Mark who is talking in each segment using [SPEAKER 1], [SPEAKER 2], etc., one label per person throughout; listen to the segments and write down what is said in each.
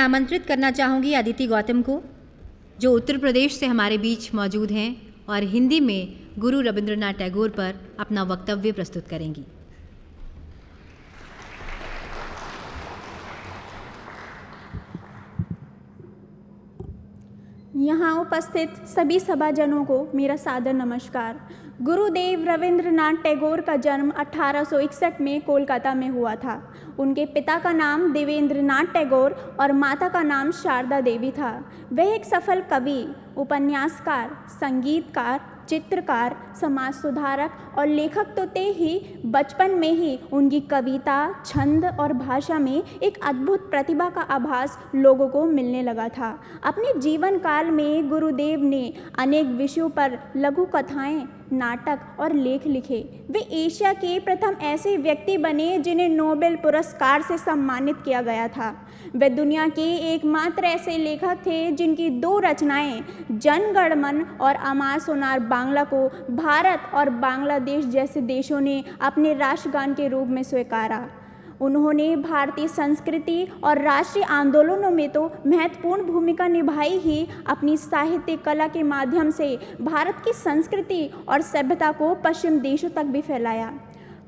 [SPEAKER 1] आमंत्रित करना चाहूँगी अदिति गौतम को, जो उत्तर प्रदेश से हमारे बीच मौजूद हैं और हिंदी में गुरु रविंद्रनाथ टैगोर पर अपना वक्तव्य प्रस्तुत करेंगी।
[SPEAKER 2] यहाँ उपस्थित सभी सभाजनों को मेरा सादर नमस्कार। गुरुदेव रविंद्रनाथ टैगोर का जन्म 1861 में कोलकाता में हुआ था। उनके पिता का नाम देवेंद्रनाथ टैगोर और माता का नाम शारदा देवी था। वह एक सफल कवि, उपन्यासकार, संगीतकार, चित्रकार, समाज सुधारक और लेखक तो थे ही, बचपन में ही उनकी कविता, छंद और भाषा में एक अद्भुत प्रतिभा का आभास लोगों को मिलने लगा था। अपने जीवन काल में गुरुदेव ने अनेक विषयों पर लघु कथाएं, नाटक और लेख लिखे। वे एशिया के प्रथम ऐसे व्यक्ति बने जिन्हें नोबेल पुरस्कार से सम्मानित किया गया था। वे दुनिया के एकमात्र ऐसे लेखक थे जिनकी 2 रचनाएं जन गण मन और अमार सोनार बांग्ला को भारत और बांग्लादेश जैसे देशों ने अपने राष्ट्रगान के रूप में स्वीकारा। उन्होंने भारतीय संस्कृति और राष्ट्रीय आंदोलनों में तो महत्वपूर्ण भूमिका निभाई ही, अपनी साहित्य कला के माध्यम से भारत की संस्कृति और सभ्यता को पश्चिम देशों तक भी फैलाया।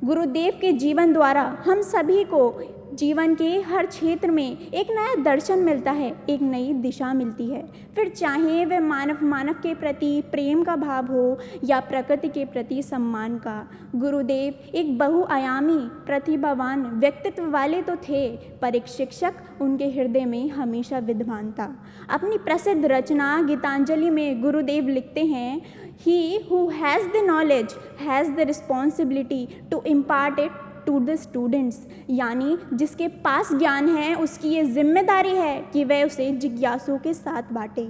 [SPEAKER 2] गुरुदेव के जीवन द्वारा हम सभी को जीवन के हर क्षेत्र में एक नया दर्शन मिलता है, एक नई दिशा मिलती है। फिर चाहे वह मानव के प्रति प्रेम का भाव हो या प्रकृति के प्रति सम्मान का। गुरुदेव एक बहुआयामी प्रतिभावान व्यक्तित्व वाले तो थे, पर एक शिक्षक उनके हृदय में हमेशा विद्यमान था। अपनी प्रसिद्ध रचना गीतांजलि में गुरुदेव लिखते हैं, He who has the knowledge has the responsibility to impart it to the students। यानी जिसके पास ज्ञान है उसकी ये जिम्मेदारी है कि वह उसे जिज्ञासुओं के साथ बांटे।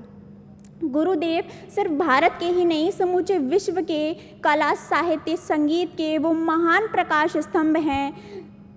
[SPEAKER 2] गुरुदेव सिर्फ भारत के ही नहीं, समूचे विश्व के कला, साहित्य, संगीत के वो महान प्रकाश स्तंभ हैं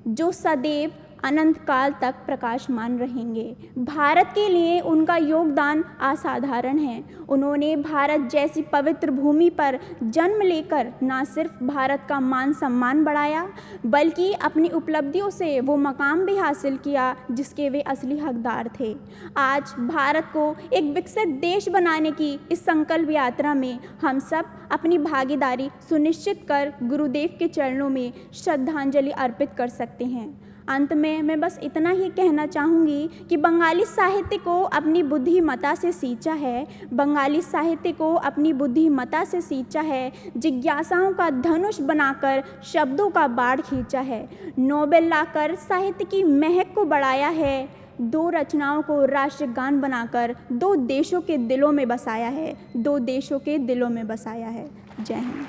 [SPEAKER 2] जो सदैव अनंत काल तक प्रकाशमान रहेंगे। भारत के लिए उनका योगदान असाधारण है। उन्होंने भारत जैसी पवित्र भूमि पर जन्म लेकर न सिर्फ भारत का मान सम्मान बढ़ाया, बल्कि अपनी उपलब्धियों से वो मकाम भी हासिल किया जिसके वे असली हकदार थे। आज भारत को एक विकसित देश बनाने की इस संकल्प यात्रा में हम सब अपनी भागीदारी सुनिश्चित कर गुरुदेव के चरणों में श्रद्धांजलि अर्पित कर सकते हैं। अंत में मैं बस इतना ही कहना चाहूँगी कि बंगाली साहित्य को अपनी बुद्धिमत्ता से सींचा है, बंगाली साहित्य को अपनी बुद्धिमत्ता से सींचा है, जिज्ञासाओं का धनुष बनाकर शब्दों का बाढ़ खींचा है, नोबेल लाकर साहित्य की महक को बढ़ाया है, 2 रचनाओं को राष्ट्रगान बनाकर 2 देशों के दिलों में बसाया है, 2 देशों के दिलों में बसाया है। जय हिंद।